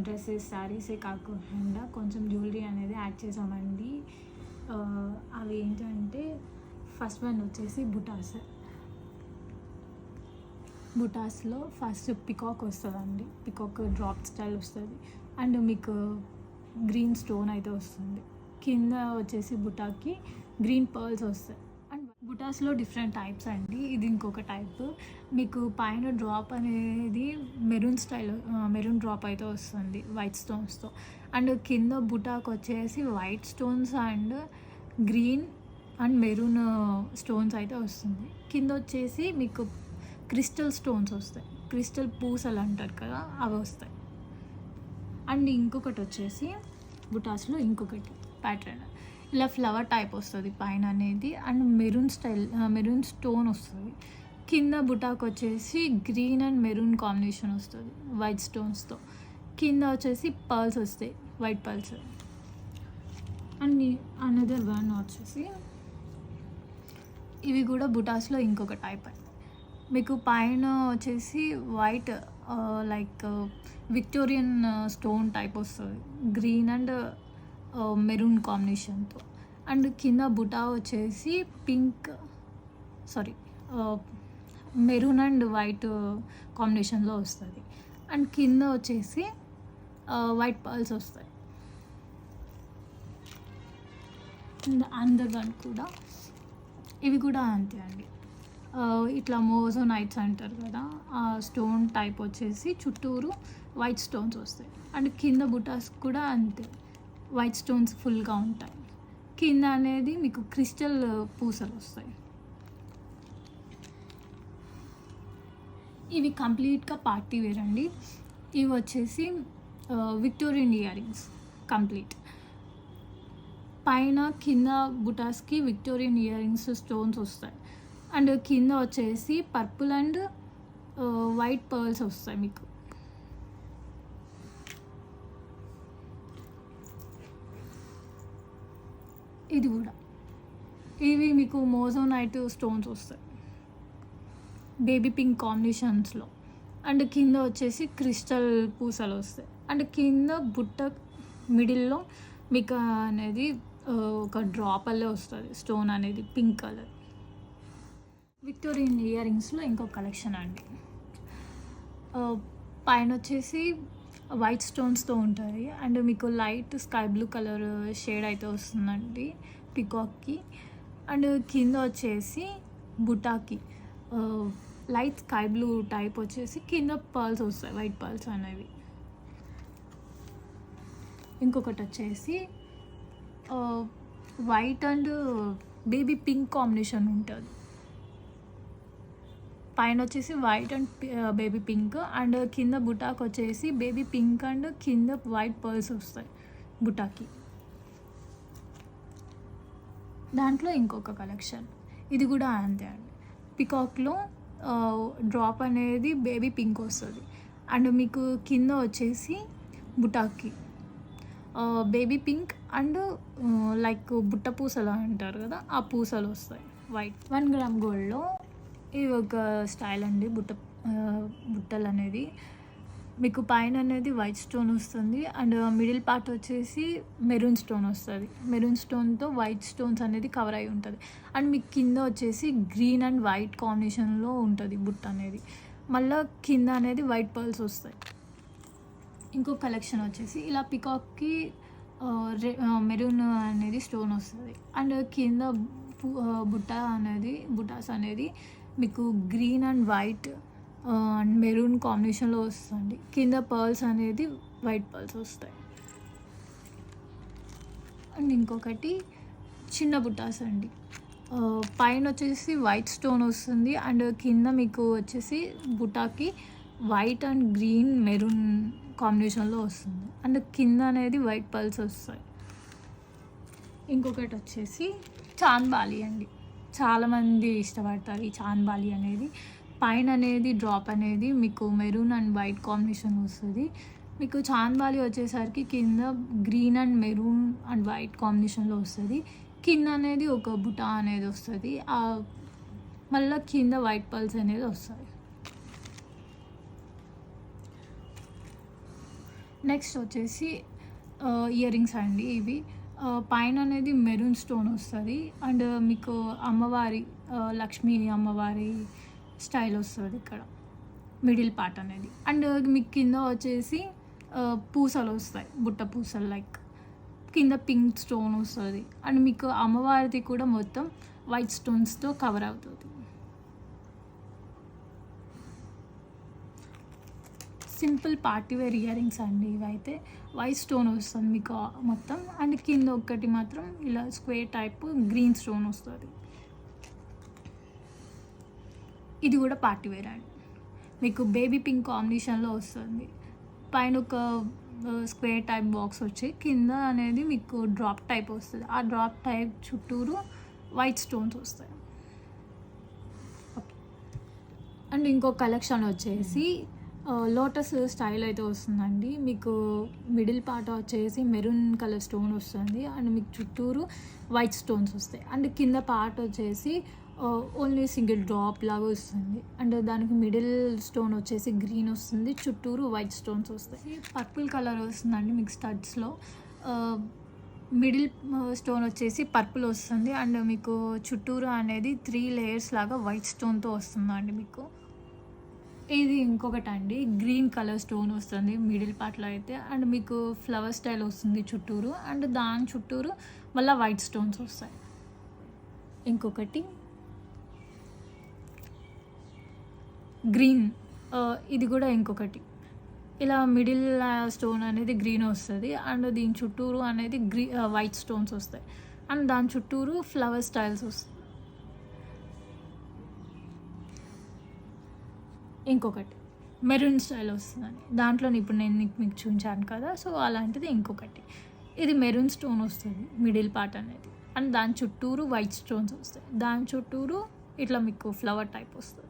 Dresses శారీసే కాకుండా కొంచెం jewellery అనేది యాడ్ చేసామండి. అవి ఏంటంటే ఫస్ట్ వన్ వచ్చేసి బుటాస్లో ఫస్ట్ పికాక్ వస్తుందండి. పికాక్ డ్రాప్ స్టైల్ వస్తుంది అండ్ మీకు గ్రీన్ స్టోన్ అయితే వస్తుంది. కింద వచ్చేసి బుటాకి గ్రీన్ పర్ల్స్ వస్తాయి. అండ్ బుటాస్లో డిఫరెంట్ టైప్స్ అండి. ఇది ఇంకొక టైప్. మీకు పైన డ్రాప్ అనేది మెరూన్ డ్రాప్ అయితే వస్తుంది వైట్ స్టోన్స్తో. అండ్ కింద బుటాకు వచ్చేసి white stones and green and maroon stones అయితే వస్తుంది. కింద వచ్చేసి మీకు క్రిస్టల్ స్టోన్స్ వస్తాయి. క్రిస్టల్ పూసలు అంటారు కదా, అవి వస్తాయి. అండ్ ఇంకొకటి వచ్చేసి బుటాస్లో ఇంకొకటి ప్యాటర్న్ ఇలా ఫ్లవర్ టైప్ వస్తుంది పైన అనేది. అండ్ మెరూన్ స్టోన్ వస్తుంది. కింద బుటాకు వచ్చేసి గ్రీన్ అండ్ మెరూన్ కాంబినేషన్ వస్తుంది వైట్ స్టోన్స్తో. కింద వచ్చేసి పర్ల్స్ వస్తాయి, white pearls. And another one వచ్చేసి ఇవి కూడా బుటాస్లో ఇంకొక టైప్ అండి. మీకు పైన వచ్చేసి white like Victorian stone type వస్తుంది గ్రీన్ అండ్ మెరూన్ కాంబినేషన్తో. అండ్ కింద బుటా వచ్చేసి మెరూన్ అండ్ వైట్ కాంబినేషన్లో వస్తుంది. అండ్ కింద వచ్చేసి వైట్ పర్ల్స్ వస్తాయి. అందర్ వన్ కూడా ఇవి కూడా అంతే అండి. ఇట్లా మోజోనైట్స్ అంటారు కదా, ఆ స్టోన్ టైప్ వచ్చేసి చుట్టూరు వైట్ స్టోన్స్ వస్తాయి. అండ్ కింద బుటాస్ కూడా అంతే, వైట్ స్టోన్స్ ఫుల్గా ఉంటాయి. కింద అనేది మీకు క్రిస్టల్ పూసలు వస్తాయి. ఇవి కంప్లీట్గా పార్టీ వేర్ అండి. ఇవి వచ్చేసి విక్టోరియన్ ఇయర్ రింగ్స్ కంప్లీట్. పైన కింద బుటాస్కి విక్టోరియన్ ఇయర్ రింగ్స్ స్టోన్స్ వస్తాయి. అండ్ కింద వచ్చేసి పర్పుల్ అండ్ వైట్ పర్ల్స్ వస్తాయి మీకు. ఇది కూడా ఇవి మీకు మోజోనైట్ స్టోన్స్ వస్తాయి బేబీ పింక్ కాంబినేషన్స్లో. అండ్ కింద వచ్చేసి క్రిస్టల్ పూసలు వస్తాయి. అండ్ కింద బుట్ట మిడిల్లో మీకు అనేది ఒక డ్రాప్ అల్లే వస్తుంది స్టోన్ అనేది పింక్ కలర్. విక్టోరియన్ ఇయర్ రింగ్స్లో ఇంకో కలెక్షన్ అండి. పైన వచ్చేసి వైట్ స్టోన్స్తో ఉంటుంది. అండ్ మీకు light sky blue colour shade అయితే వస్తుందండి పికాక్కి. అండ్ కింద వచ్చేసి బుటాకి లైట్ స్కై బ్లూ టైప్ వచ్చేసి కింద పర్ల్స్ వస్తాయి, వైట్ పర్ల్స్ అనేవి. ఇంకొకటి వచ్చేసి white and baby pink combination ఉంటుంది. పైన వచ్చేసి white and baby pink and కింద బుటాకి వచ్చేసి బేబీ పింక్ అండ్ కింద వైట్ పర్ల్స్ వస్తాయి బుటాకి. దాంట్లో ఇంకొక కలెక్షన్ ఇది కూడా అంతే అండి. పికాక్లో డ్రాప్ అనేది బేబీ పింక్ వస్తుంది. అండ్ మీకు కింద వచ్చేసి బుటాకి బేబీ పింక్ అండ్ లైక్ బుట్ట పూసలు అంటారు కదా, ఆ పూసలు వస్తాయి వైట్. 1 గ్రామ్ గోల్డ్లో ఇది ఒక స్టైల్ అండి. బుట్టలు అనేది మీకు పైన అనేది వైట్ స్టోన్ వస్తుంది. అండ్ మిడిల్ పార్ట్ వచ్చేసి మెరూన్ స్టోన్ వస్తుంది. మెరూన్ స్టోన్తో వైట్ స్టోన్స్ అనేది కవర్ అయి ఉంటుంది. అండ్ మీకు కింద వచ్చేసి గ్రీన్ అండ్ వైట్ కాంబినేషన్లో ఉంటుంది బుట్ట అనేది. మళ్ళీ కింద అనేది వైట్ పర్ల్స్ వస్తాయి. ఇంకో కలెక్షన్ వచ్చేసి ఇలా పికాక్కి మెరూన్ అనేది స్టోన్ వస్తుంది. అండ్ కింద బుటాస్ అనేది మీకు green and white and maroon కాంబినేషన్లో వస్తుంది. కింద పర్ల్స్ అనేది వైట్ పర్ల్స్ వస్తాయి. అండ్ ఇంకొకటి చిన్న బుటాస్ అండి. పైన వచ్చేసి వైట్ స్టోన్ వస్తుంది. అండ్ కింద మీకు వచ్చేసి బుటాకి వైట్ అండ్ గ్రీన్ మెరూన్ కాంబినేషన్లో వస్తుంది. అండ్ కింద అనేది వైట్ పర్ల్స్ వస్తాయి. ఇంకొకటి వచ్చేసి చాంద్బాలి అండి. చాలామంది ఇష్టపడతారు ఈ చాంద్బాలి అనేది. పైన అనేది డ్రాప్ అనేది మీకు మెరూన్ అండ్ వైట్ కాంబినేషన్ వస్తుంది. మీకు చాంద్బాలి వచ్చేసరికి కింద green and maroon and white కాంబినేషన్లో వస్తుంది. కింద అనేది ఒక బుటా అనేది వస్తుంది. మళ్ళీ కింద వైట్ పర్ల్స్ అనేది వస్తుంది. నెక్స్ట్ వచ్చేసి ఇయర్ రింగ్స్ అండి ఇవి. పైన అనేది మెరూన్ స్టోన్ వస్తుంది అండ్ మీకు అమ్మవారి లక్ష్మీ అమ్మవారి స్టైల్ వస్తుంది ఇక్కడ మిడిల్ పార్ట్ అనేది. అండ్ మీకు కింద వచ్చేసి పూసలు వస్తాయి, బుట్ట పూసలు లైక్ కింద పింక్ స్టోన్ వస్తుంది. అండ్ మీకు అమ్మవారిది కూడా మొత్తం వైట్ స్టోన్స్తో కవర్ అవుతుంది. Simple party wear earrings అండి ఇవైతే. వైట్ స్టోన్ వస్తుంది మీకు మొత్తం. అండ్ కింద ఒకటి మాత్రం ఇలా స్క్వేర్ టైప్ గ్రీన్ స్టోన్ వస్తుంది. ఇది కూడా పార్టీ వేర్ అండి, మీకు బేబీ పింక్ కాంబినేషన్లో వస్తుంది. పైన ఒక స్క్వేర్ టైప్ బాక్స్ వచ్చి కింద అనేది మీకు డ్రాప్ టైప్ వస్తుంది. ఆ డ్రాప్ టైప్ చుట్టూరు వైట్ స్టోన్స్ వస్తాయి. ఓకే. అండ్ ఇంకో కలెక్షన్ వచ్చేసి లోటస్ స్టైల్ అయితే వస్తుందండి. మీకు మిడిల్ పార్ట్ వచ్చేసి మెరూన్ కలర్ స్టోన్ వస్తుంది అండ్ మీకు చుట్టూరు వైట్ స్టోన్స్ వస్తాయి. అండ్ కింద పార్ట్ వచ్చేసి ఓన్లీ సింగిల్ డ్రాప్ లాగా వస్తుంది. అండ్ దానికి మిడిల్ స్టోన్ వచ్చేసి గ్రీన్ వస్తుంది, చుట్టూరు వైట్ స్టోన్స్ వస్తాయి. పర్పుల్ కలర్ వస్తుందండి మీకు స్టడ్స్లో. మిడిల్ స్టోన్ వచ్చేసి పర్పుల్ వస్తుంది అండ్ మీకు చుట్టూరు అనేది 3 లేయర్స్ లాగా వైట్ స్టోన్తో వస్తుందండి మీకు. ఇది ఇంకొకటి అండి, గ్రీన్ కలర్ స్టోన్ వస్తుంది మిడిల్ పార్ట్లో అయితే. అండ్ మీకు ఫ్లవర్ స్టైల్ వస్తుంది చుట్టూరు అండ్ దాని చుట్టూరు మళ్ళీ వైట్ స్టోన్స్ వస్తాయి. ఇంకొకటి గ్రీన్, ఇది కూడా ఇంకొకటి ఇలా మిడిల్ స్టోన్ అనేది గ్రీన్ వస్తుంది అండ్ దీని చుట్టూరు అనేది వైట్ స్టోన్స్ వస్తాయి అండ్ దాని చుట్టూరు ఫ్లవర్ స్టైల్స్ వస్తాయి. ఇంకొకటి మెరూన్ స్టైల్ వస్తుందండి, దాంట్లో ఇప్పుడు నేను మీకు చూపించాను కదా, సో అలాంటిది ఇంకొకటి. ఇది మెరూన్ స్టోన్ వస్తుంది మిడిల్ పార్ట్ అనేది అండ్ దాని చుట్టూరు వైట్ స్టోన్స్ వస్తాయి. దాని చుట్టూరు ఇట్లా మీకు ఫ్లవర్ టైప్ వస్తుంది.